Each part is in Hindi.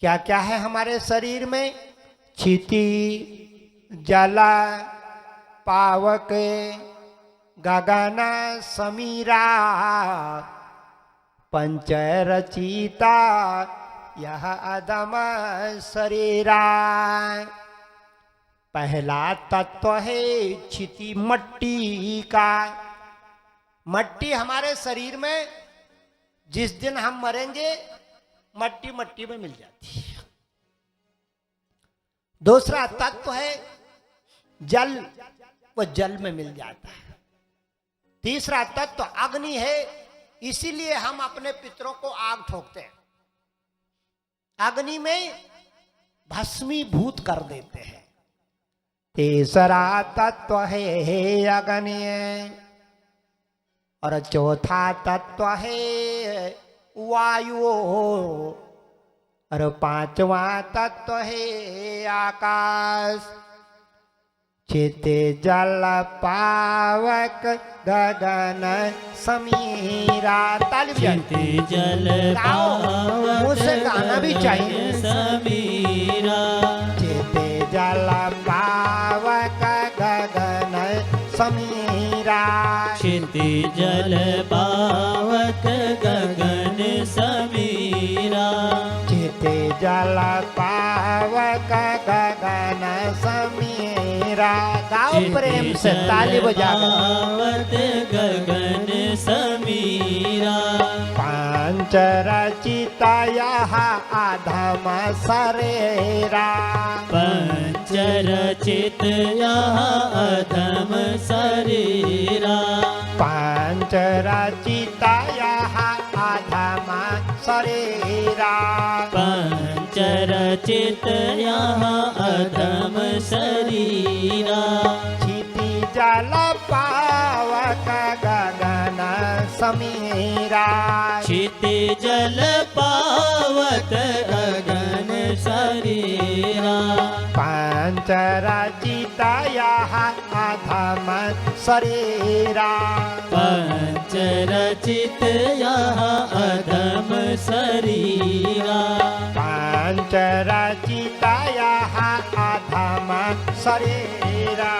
क्या क्या है हमारे शरीर में? क्षिति, जल, पावक, गगन समीरा, पंचरचिता यह अदम शरीरा। पहला तत्व है क्षिति, मट्टी का। मट्टी हमारे शरीर में जिस दिन हम मरेंगे मट्टी मट्टी में मिल जाती है। दूसरा तत्व है जल, वो जल में मिल जाता है। तीसरा तत्व अग्नि है, इसीलिए हम अपने पितरों को आग ठोकते हैं, अग्नि में भस्मीभूत कर देते हैं। तीसरा तत्व है अग्नि, और चौथा तत्व है वायु, और पांचवा तत्व है आकाश। चिते जल पावक गगन समीरा। ताली चिते जल पावक मुझसे गाना भी चाहिए। समीरा। चिते जल पावक गगन समीरा। चिते जल पावक गगन समीरा। चिते जल पावक गगन समीरा। गाओ प्रेम से, ताली बजा पावक गगन समीरा। पंचरचिता यह अधम शरीरा। पंचरचित यह अधम शरीरा। पंचरचिता यह अधम शरीरा। पंचरचित यह अधम शरीरा। क्षिति जल पावक गगन समीरा। क्षिति जल पावक गगन शरीरा। पंचरचिता यह अधम शरीरा। पंचरचित यह अधम शरीरा। पंचरचिता यह अधम शरीरा।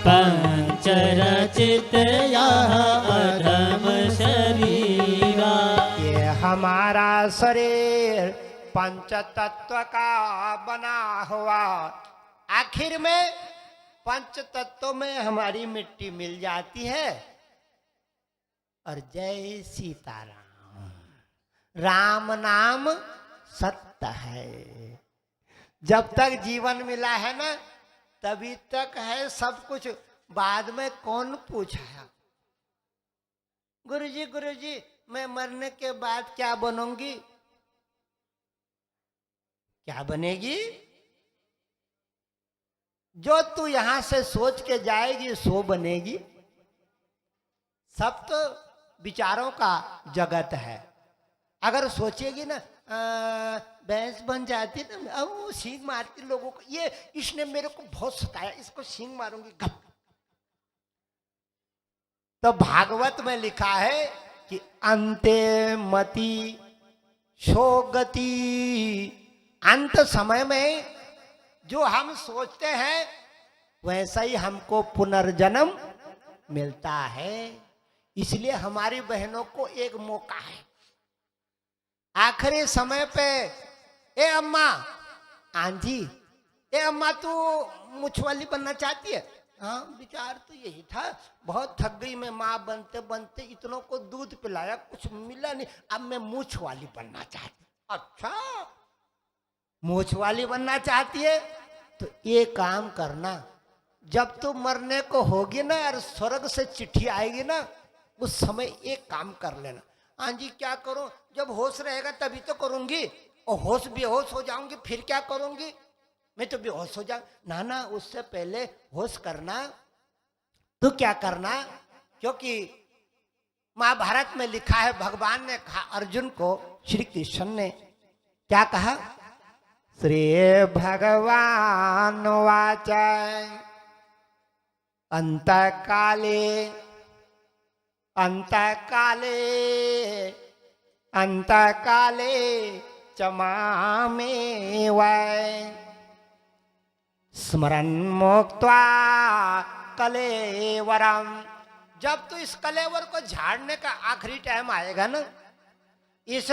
पंचरचित यह अधम शरीरा। ये हमारा शरीर पंच तत्व का बना हुआ। आखिर में पंच तत्वों में हमारी मिट्टी मिल जाती है। और जय सीताराम, राम नाम सत्य है। जब तक जीवन मिला है ना तभी तक है सब कुछ, बाद में कौन पूछा? गुरुजी मैं मरने के बाद क्या बनूंगी? क्या बनेगी? जो तू यहां से सोच के जाएगी सो बनेगी। सब तो विचारों का जगत है। अगर सोचेगी ना भैंस बन जाती ना, अब वो सींग मारती लोगों को, ये इसने मेरे को बहुत सताया, इसको सींग मारूंगी गप। तो भागवत में लिखा है कि अंते मति शोगति। अंत समय में जो हम सोचते हैं वैसा ही हमको पुनर्जन्म मिलता है। इसलिए हमारी बहनों को एक मौका है आखिरी समय पे। ए अम्मा, आंजी, ए अम्मा तू मुछ वाली बनना चाहती है? हाँ, विचार तो यही था, बहुत थक गई मैं माँ बनते बनते, इतनों को दूध पिलाया कुछ मिला नहीं, अब मैं मूछ वाली बनना चाहती। अच्छा, मूछ वाली बनना चाहती है तो ये काम करना, जब तू मरने को होगी ना और स्वर्ग से चिट्ठी आएगी ना, उस समय एक काम कर लेना। हाँ जी, क्या करूं? जब होश रहेगा तभी तो करूंगी, और होश बेहोश हो जाऊंगी फिर क्या करूंगी? मैं तो बेहोश हो जाऊं। ना ना, उससे पहले होश करना। तो क्या करना? क्योंकि महाभारत में लिखा है, भगवान ने कहा अर्जुन को, श्री कृष्ण ने क्या कहा? श्री भगवान वाच अंत काले अंत काले चमामे वै स्मरण मुक्त्वा कलेवरम। जब तो इस कलेवर को झाड़ने का आखिरी टाइम आएगा ना, इस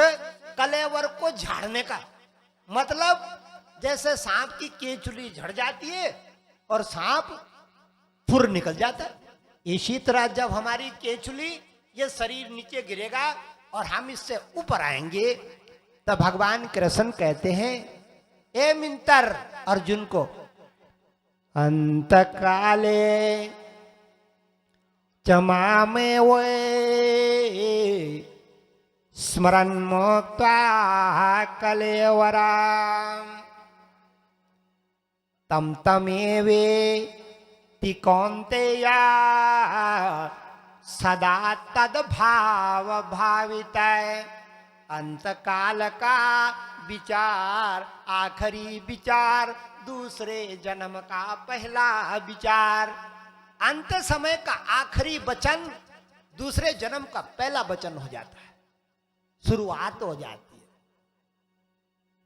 कलेवर को झाड़ने का मतलब जैसे सांप की केंचुली झड़ जाती है और सांप फुर निकल जाता है, इसी तरह जब हमारी केंचुली ये शरीर नीचे गिरेगा और हम इससे ऊपर आएंगे, तब भगवान कृष्ण कहते हैं, ए मिंतर अर्जुन को, अंत काले चमामे वे स्मरण मुक्त्वा कलेवरम तम तमेवे तिकौन्तेया सदा तद भाव भावितै। अंत काल का विचार आखिरी विचार, दूसरे जन्म का पहला विचार। अंत समय का आखिरी वचन दूसरे जन्म का पहला वचन हो जाता है, शुरुआत हो जाती है।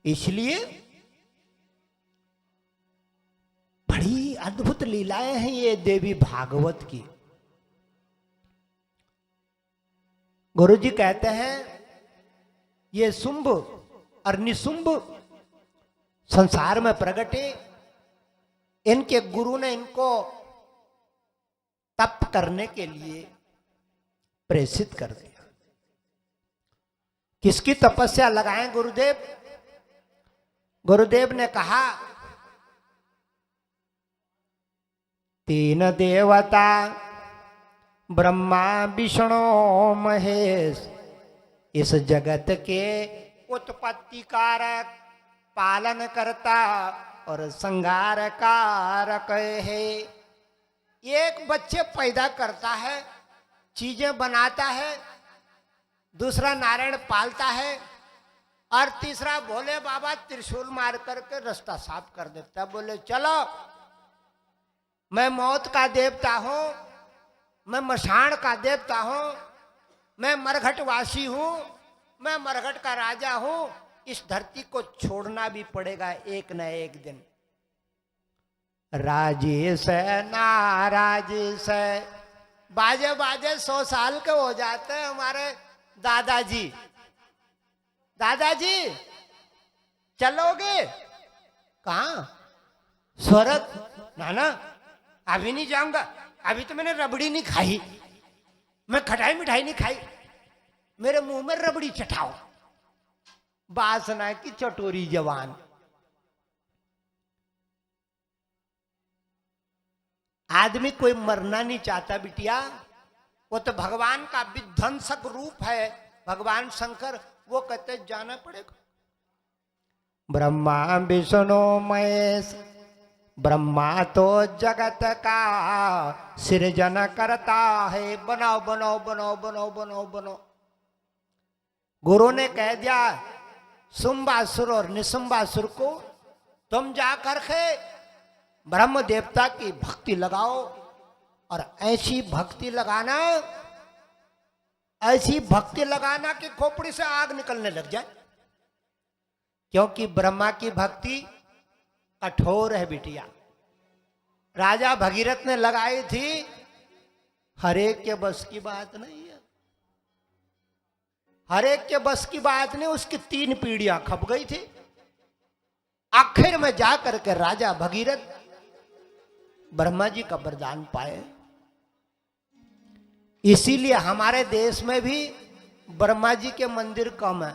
इसलिए बड़ी अद्भुत लीलाएं हैं ये देवी भागवत की। गुरु जी कहते हैं, ये शुंभ और निशुंभ संसार में प्रगटे, इनके गुरु ने इनको तप करने के लिए प्रेषित कर दिया। किसकी तपस्या लगाएं गुरुदेव? गुरुदेव ने कहा, तीन देवता ब्रह्मा विष्णु महेश इस जगत के उत्पत्ति कारक, पालन करता और संहार कारक है। एक बच्चे पैदा करता है, चीजें बनाता है, दूसरा नारायण पालता है, और तीसरा भोले बाबा त्रिशूल मार करके रास्ता साफ कर देता है। बोले चलो, मैं मौत का देवता हूं, मैं मशान का देवता हूं, मैं मरघटवासी हूं, मैं मरघट का राजा हूं, इस धरती को छोड़ना भी पड़ेगा एक न एक दिन। राजेश नाराजेश, बाजे बाजे 100 साल के हो जाते हैं हमारे दादाजी। दादाजी चलोगे? कहाँ? स्वर्ग? ना ना, अभी नहीं जाऊंगा, अभी तो मैंने रबड़ी नहीं खाई, मैं खटाई मिठाई नहीं खाई, मेरे मुंह में रबड़ी चटाओ। वासना की चटोरी जवान। आदमी कोई मरना नहीं चाहता बिटिया, वो तो भगवान का विध्वंसक रूप है भगवान शंकर, वो कहते जाना पड़ेगा। ब्रह्मा विष्णु महेश, ब्रह्मा तो जगत का सृजन करता है, बनाओ बनाओ बनाओ बनाओ बनाओ बनाओ। गुरु ने कह दिया शुंभासुर और निशुंभासुर को, तुम जाकर के ब्रह्म देवता की भक्ति लगाओ, और ऐसी भक्ति लगाना, ऐसी भक्ति लगाना कि खोपड़ी से आग निकलने लग जाए। क्योंकि ब्रह्मा की भक्ति कठोर है बिटिया। राजा भगीरथ ने लगाई थी, हर एक के बस की बात नहीं है, हर एक के बस की बात नहीं। उसकी 3 पीढ़ियां खप गई थी। आखिर में जाकर के राजा भगीरथ ब्रह्मा जी का वरदान पाए। इसीलिए हमारे देश में भी ब्रह्मा जी के मंदिर कम है,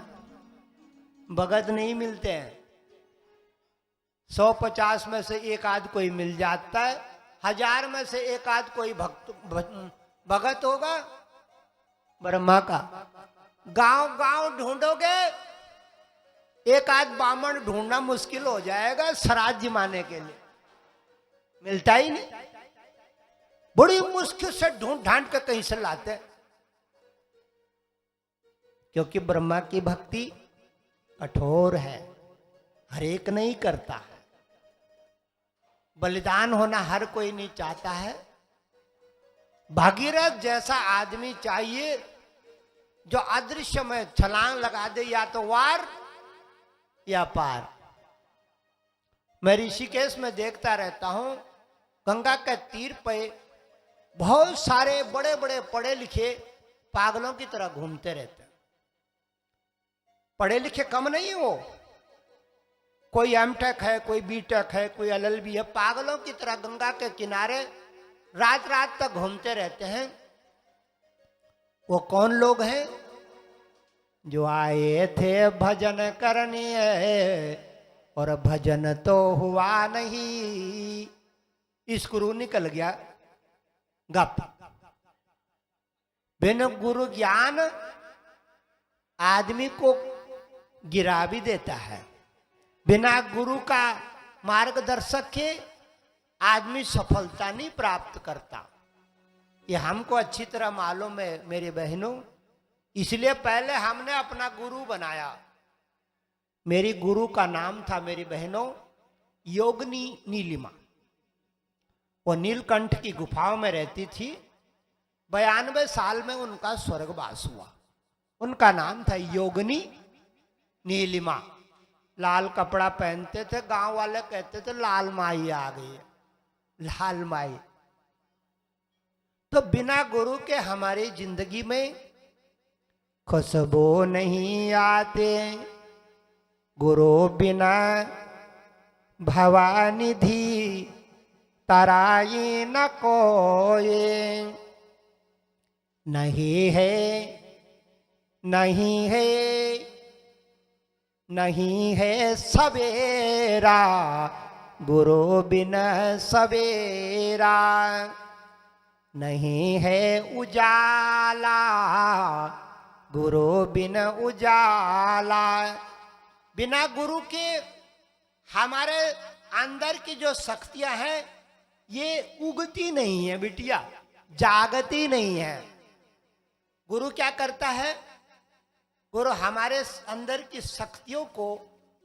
भगत नहीं मिलते हैं। 150 में से एक आध कोई मिल जाता है, 1000 में से एक आध कोई भगत होगा ब्रह्मा का। गांव गांव ढूंढोगे, एक आध बामण ढूंढना मुश्किल हो जाएगा श्राद्ध जिमाने के लिए, मिलता ही नहीं। बड़ी मुश्किल से ढूंढ ढांड के कहीं से लाते, क्योंकि ब्रह्मा की भक्ति कठोर है, हर एक नहीं करता है। बलिदान होना हर कोई नहीं चाहता है। भागीरथ जैसा आदमी चाहिए जो अदृश्य में छलांग लगा दे, या तो वार या पार। मैं ऋषिकेश में देखता रहता हूं, गंगा के तीर पे बहुत सारे बड़े बड़े पढ़े लिखे पागलों की तरह घूमते रहते हैं। पढ़े लिखे कम नहीं है वो, कोई एमटेक है, कोई बीटेक है, कोई एलएलबी है, पागलों की तरह गंगा के किनारे रात रात तक घूमते रहते हैं। वो कौन लोग हैं? जो आए थे भजन करने और भजन तो हुआ नहीं। स्क्रू निकल गया, गप। बिन गुरु ज्ञान आदमी को गिरा भी देता है। बिना गुरु का मार्गदर्शक के आदमी सफलता नहीं प्राप्त करता। ये हमको अच्छी तरह मालूम है मेरे बहनों, इसलिए पहले हमने अपना गुरु बनाया। मेरी गुरु का नाम था मेरी बहनों योगिनी नीलिमा। वो नीलकंठ की गुफाओं में रहती थी। 92 साल में उनका स्वर्गवास हुआ। उनका नाम था योगिनी नीलिमा। लाल कपड़ा पहनते थे, गांव वाले कहते थे लाल माई आ गई है, लाल माई। तो बिना गुरु के हमारी जिंदगी में खुशबू नहीं आते। गुरु बिना भवानिधि तराई न कोई। नहीं है, नहीं है, नहीं है सवेरा गुरु बिना सवेरा। नहीं है उजाला गुरु बिना उजाला। बिना गुरु के हमारे अंदर की जो शक्तियां हैं ये उगती नहीं है बिटिया, जागती नहीं है। गुरु क्या करता है? गुरु हमारे अंदर की शक्तियों को,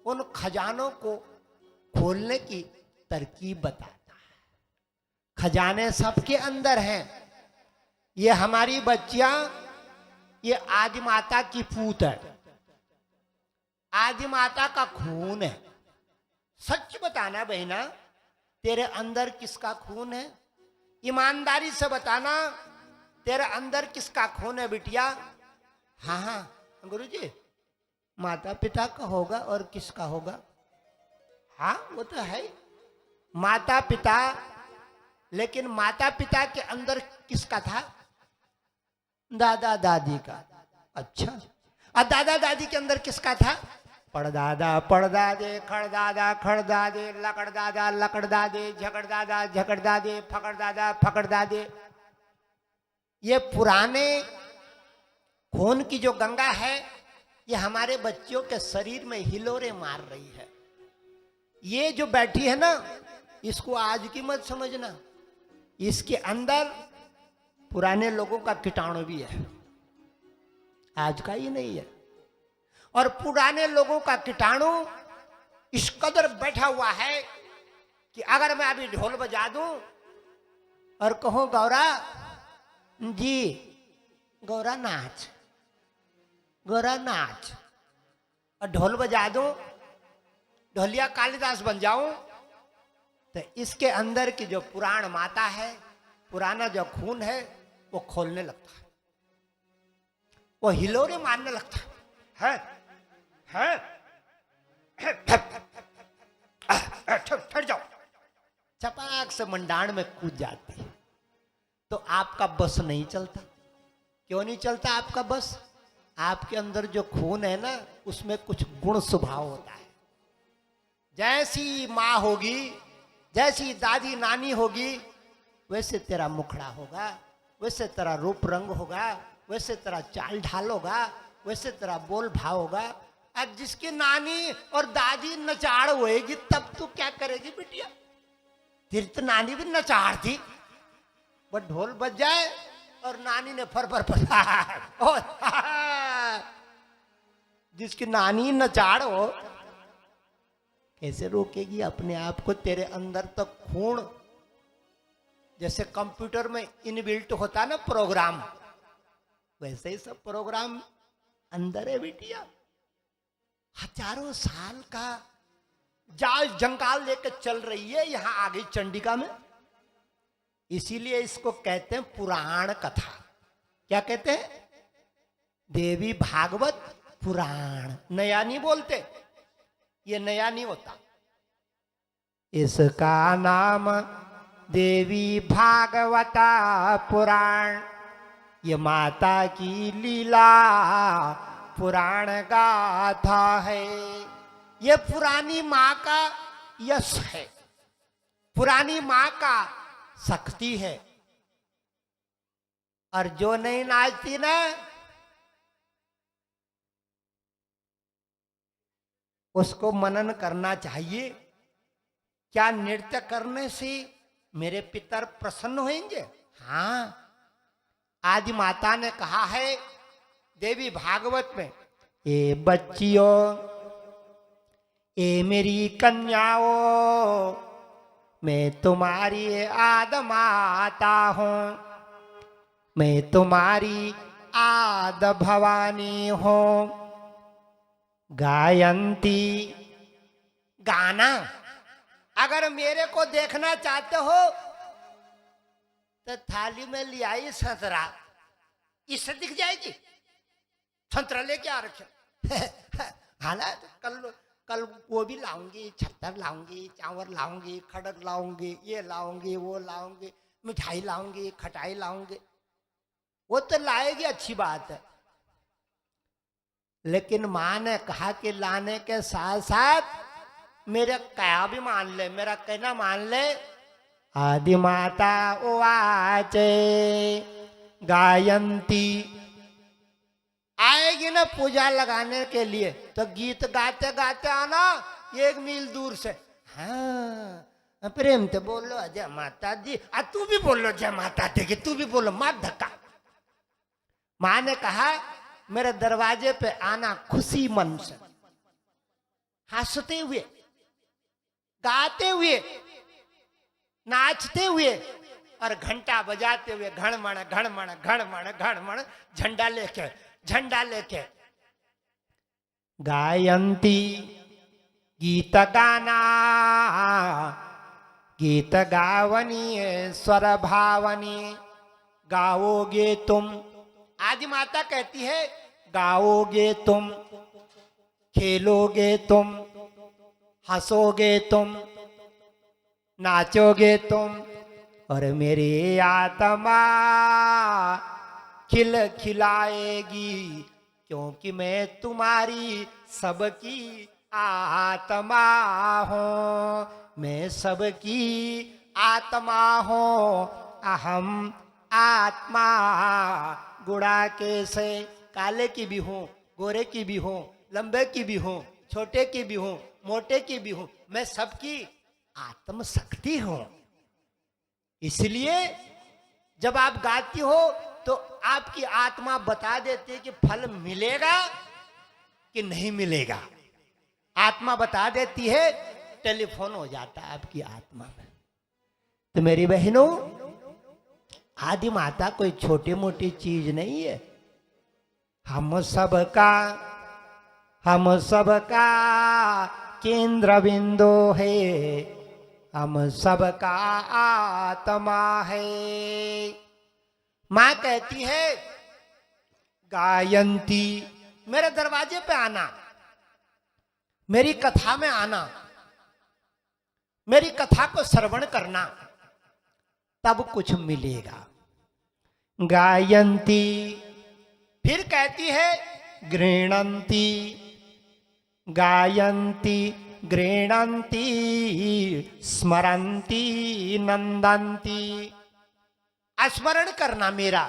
उन खजानों को खोलने की तरकीब बताता है। खजाने सबके अंदर हैं। ये हमारी बच्चियां, ये आदि माता की पूत है, आदि माता का खून है। सच बताना बहना, तेरे अंदर किसका खून है? ईमानदारी से बताना, तेरे अंदर किसका खून है बिटिया? हाँ हाँ गुरुजी, माता पिता का होगा और किसका होगा? हाँ वो तो है माता पिता, लेकिन माता पिता के अंदर किसका था? दादा दादी का। अच्छा, और दादा दादी के अंदर किसका था? पड़दादा पड़दादे, खड़दादा खड़दादे, लकड़दादा लकड़दादे, झगड़दादा झगड़दादे, फकड़दादा फकड़दादे। ये पुराने खून की जो गंगा है ये हमारे बच्चों के शरीर में हिलोरे मार रही है। ये जो बैठी है ना, इसको आज की मत समझना, इसके अंदर पुराने लोगों का कीटाणु भी है, आज का ही नहीं है। और पुराने लोगों का कीटाणु इस कदर बैठा हुआ है कि अगर मैं अभी ढोल बजा दूं और कहूं गौरा जी, गौरा नाच, गौरा नाच, और ढोल बजा दूं, ढोलिया कालिदास बन जाऊं, तो इसके अंदर की जो पुराण माता है, पुराना जो खून है, वो खोलने लगता है, वो हिलोरे मारने लगता है। ठहर जाओ, चपाक से मंडाण में कूद जाती है। तो आपका बस नहीं चलता। क्यों नहीं चलता आपका बस? आपके अंदर जो खून है ना, उसमें कुछ गुण स्वभाव होता है। जैसी माँ होगी, जैसी दादी नानी होगी, वैसे तेरा मुखड़ा होगा, वैसे तेरा रूप रंग होगा, वैसे तेरा चाल ढाल होगा, वैसे तेरा बोल भाव होगा। अब जिसकी नानी और दादी नचाड़ होएगी, तब तू क्या करेगी बिटिया? तेरी तो नानी भी नचाड़ थी, बस ढोल बज जाए और नानी ने फर फर फर जिसकी नानी नचाड़ हो, कैसे रोकेगी अपने आप को? तेरे अंदर तो खून, जैसे कंप्यूटर में इनबिल्ट होता ना प्रोग्राम, वैसे ही सब प्रोग्राम अंदर है बिटिया। हजारों साल का जाल जंगाल लेकर चल रही है यहां आगे चंडिका में। इसीलिए इसको कहते हैं पुराण कथा। क्या कहते हैं? देवी भागवत पुराण। नया नहीं बोलते, ये नया नहीं होता। इसका नाम देवी भागवता पुराण। ये माता की लीला पुराण गाथा है। ये पुरानी माँ का यश है, पुरानी माँ का शक्ति है। और जो नहीं नाचती ना, उसको मनन करना चाहिए। क्या नृत्य करने से मेरे पितर प्रसन्न होंगे? हाँ, आदि माता ने कहा है देवी भागवत में, ए बच्चियों, ए मेरी कन्याओं, मैं तुम्हारी आद माता हूं, मैं तुम्हारी आद भवानी हूं। गायंती, गाना। अगर मेरे को देखना चाहते हो तो थाली में ले आई संतरा, इससे दिख जाएगी। संतरा लेके आ रखे। हालांकि कल वो भी लाऊंगी, छत्तर लाऊंगी, चावल लाऊंगी, खड़ग लाऊंगी, ये लाऊंगी, वो लाऊंगी, मिठाई लाऊंगी, खटाई लाऊंगी। वो तो लाएगी, अच्छी बात है। लेकिन माँ ने कहा कि लाने के साथ साथ मेरा क्या भी मान ले, मेरा कहना मान ले। आदि माता उवाचे गायंती। आएगी ना पूजा लगाने के लिए तो गीत गाते गाते आना 1 मील दूर से। हाँ, प्रेम से बोलो जय माता दी। तू भी बोलो जय माता दी, कि तू भी बोलो, मत धक्का। माँ ने कहा मेरे दरवाजे पे आना खुशी मन से, हंसते हुए, गाते हुए, नाचते हुए और घंटा बजाते हुए, घड़मण घड़मण घड़मण घड़मण, झंडा लेके, झंडा लेके। गायंती, गीत गाना, गीत गावनी, स्वर भावनी। गाओगे तुम, आदि माता कहती है, गाओगे तुम, खेलोगे तुम, हंसोगे तुम, नाचोगे तुम, और मेरी आत्मा खिल खिलाएगी, क्योंकि मैं तुम्हारी सबकी आत्मा हूँ। मैं सबकी आत्मा हूँ। अहम आत्मा। गुड़ाके से काले की भी हूँ, गोरे की भी हूँ, लंबे की भी हूँ, छोटे की भी हूँ, मोटे की भी हूँ। मैं सबकी आत्म शक्ति हूँ। इसलिए जब आप गाती हो तो आपकी आत्मा बता देती है कि फल मिलेगा कि नहीं मिलेगा। आत्मा बता देती है, टेलीफोन हो जाता है आपकी आत्मा में। तो मेरी बहनों, आदि माता कोई छोटी मोटी चीज नहीं है। हम सबका केंद्र बिंदु है, हम सबका आत्मा है। माँ कहती है गायंती, मेरे दरवाजे पे आना, मेरी कथा में आना, मेरी कथा को श्रवण करना, तब कुछ मिलेगा। गायंती, फिर कहती है गृणंती, गायंती, गृणंती, स्मरंती, नंदंती। स्मरण करना मेरा।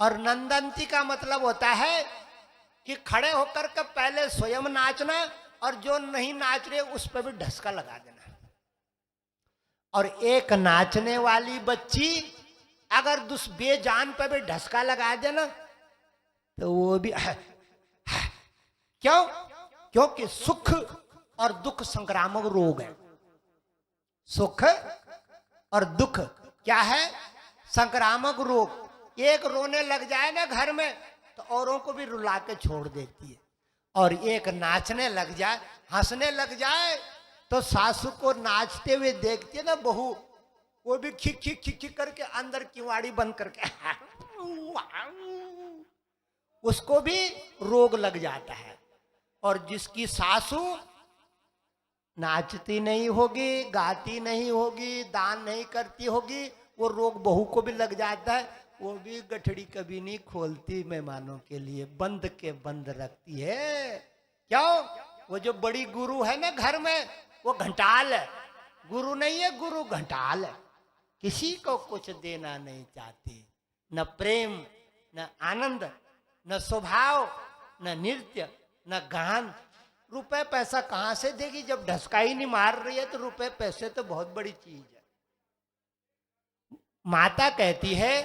और नंदंती का मतलब होता है कि खड़े होकर के पहले स्वयं नाचना, और जो नहीं नाच रहे उस पर भी ढसका लगा देना। और एक नाचने वाली बच्ची अगर बेजान पे भी ढसका लगा देना तो वो भी क्यों? क्योंकि सुख और दुख संक्रामक रोग है। सुख और दुख क्या है? संक्रामक रोग। एक रोने लग जाए ना घर में तो औरों को भी रुला के छोड़ देती है। और एक नाचने लग जाए, हंसने लग जाए, तो सासू को नाचते हुए देखती है ना बहू, वो भी खिक खिक खिक खिक करके अंदर किवाड़ी बंद करके उसको भी रोग लग जाता है। और जिसकी सासू नाचती नहीं होगी, गाती नहीं होगी, दान नहीं करती होगी, वो रोग बहू को भी लग जाता है। वो भी गठड़ी कभी नहीं खोलती मेहमानों के लिए, बंद के बंद रखती है। क्यों? वो जो बड़ी गुरु है ना घर में, वो घंटाल है, गुरु नहीं है, गुरु घंटाल है। किसी को कुछ देना नहीं चाहती, न प्रेम, न आनंद, न स्वभाव, न नृत्य, न गान। रुपए पैसा कहां से देगी? जब ढसका ही नहीं मार रही है तो रुपए पैसे तो बहुत बड़ी चीज है। माता कहती है,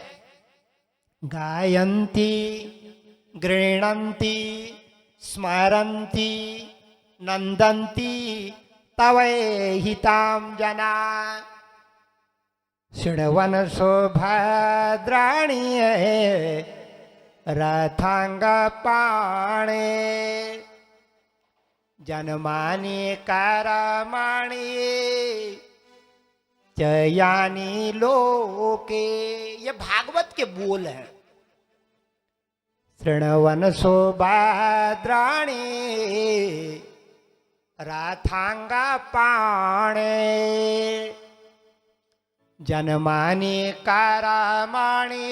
गायन्ति गृह्णन्ति स्मरन्ति नंदन्ति तवैहितां जना शृण्वन् सुभद्राणि रथांग पाणे जनमानि करमाणि चयानि लोके। ये भागवत के बोल हैं। शृण्वन् सुभद्राणि रथांग पाणे जनमानि करमाणि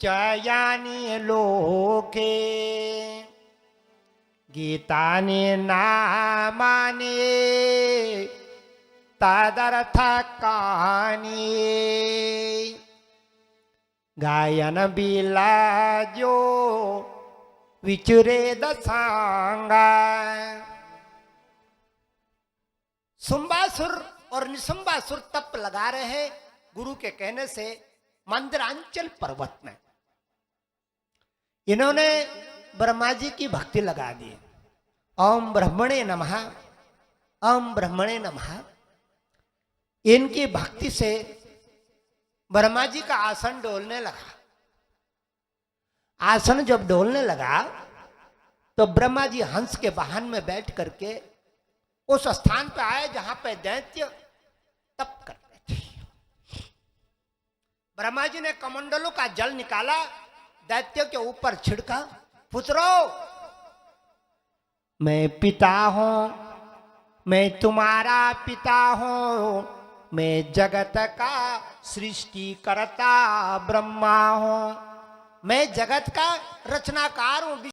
चयानि लोके गीतानि नामानि तदर्थकानि गायन बिलाजो विचुरेद सांगा। शुंबासुर और निशुंबासुर तप लगा रहे हैं गुरु के कहने से मंदरांचल पर्वत में। इन्होंने ब्रह्मा जी की भक्ति लगा दी। ओम ब्रह्मणे नमः, ओम ब्रह्मणे नमः। इनकी भक्ति से ब्रह्मा जी का आसन डोलने लगा। आसन जब डोलने लगा तो ब्रह्मा जी हंस के वाहन में बैठ करके उस स्थान पर आए जहां पे दैत्य तप कर रहे थे। ब्रह्मा जी ने कमंडलों का जल निकाला, दैत्य के ऊपर छिड़का। पुत्रो, मैं पिता हूं, मैं तुम्हारा पिता हूं, मैं जगत का सृष्टि करता ब्रह्मा हूं, मैं जगत का रचनाकार हूं।